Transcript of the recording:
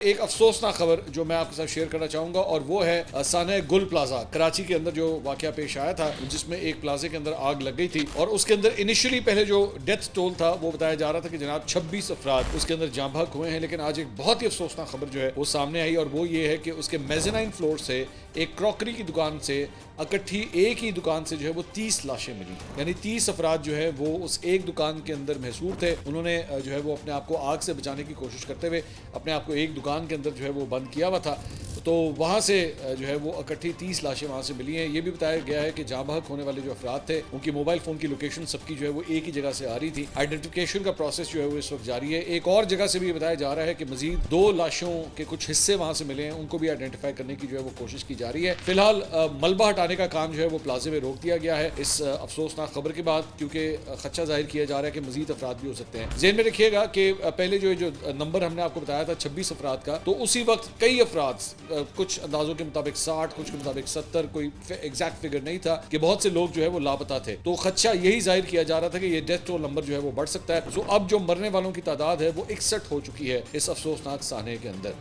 ایک افسوسناک خبر جو میں آپ کے ساتھ شیئر کرنا چاہوں گا اور وہ ہے سانحہ گل پلازا کراچی کے اندر جو واقعہ پیش آیا تھا، جس میں ایک پلازے کے اندر آگ لگ گئی تھی اور اس کے اندر انیشلی پہلے جو ڈیتھ ٹول تھا وہ بتایا جا رہا تھا کہ جناب 26 افراد اس کے اندر جاں بحق ہوئے ہیں، لیکن آج ایک بہت ہی افسوسناک خبر جو ہے وہ سامنے آئی اور وہ یہ ہے کہ اس کے میزنائن فلور سے ایک کراکری کی دکان سے اکٹھی ایک ہی دکان سے جو ہے وہ 30 لاشیں ملی، یعنی 30 افراد جو ہے وہ اس ایک دکان کے اندر محصور تھے۔ انہوں نے جو ہے وہ اپنے آپ کو آگ سے بچانے کی کوشش کرتے ہوئے اپنے آپ کو ایک دکان کے اندر جو ہے وہ بند کیا ہوا تھا، تو وہاں سے جو ہے وہ اکٹھی 30 لاشیں وہاں سے ملی ہیں۔ یہ بھی بتایا گیا ہے کہ جاں بحق ہونے والے جو افراد تھے ان کی موبائل فون کی لوکیشن سب کی جو ہے وہ ایک ہی جگہ سے آ رہی تھی۔ آئیڈینٹیفیکیشن کا پروسیس جو ہے وہ اس وقت جاری ہے۔ ایک اور جگہ سے بھی بتایا جا رہا ہے کہ مزید 2 لاشوں کے کچھ حصے وہاں سے ملے ہیں، ان کو بھی آئیڈینٹیفائی کرنے کی جو ہے وہ کوشش کی جا رہی ہے۔ فی الحال ملبہ ہٹانے کا کام جو ہے وہ پلازے میں روک دیا گیا ہے اس افسوسناک خبر کے بعد، کیونکہ خدشہ ظاہر کیا جا رہا ہے کہ مزید افراد بھی ہو سکتے ہیں۔ ذہن میں رکھیے گا کہ پہلے جو نمبر ہم نے آپ کو بتایا تھا 26 افراد کا، تو اسی وقت کئی افراد، کچھ اندازوں کے مطابق 60، کچھ کے مطابق 70، کوئی ایگزیکٹ فگر نہیں تھا، کہ بہت سے لوگ جو ہے وہ لاپتہ تھے۔ تو خدشہ یہی ظاہر کیا جا رہا تھا کہ یہ ڈیتھ ٹول نمبر جو ہے وہ بڑھ سکتا ہے۔ اب جو مرنے والوں کی تعداد ہے وہ 61 ہو چکی ہے اس افسوسناک سانحے کے اندر۔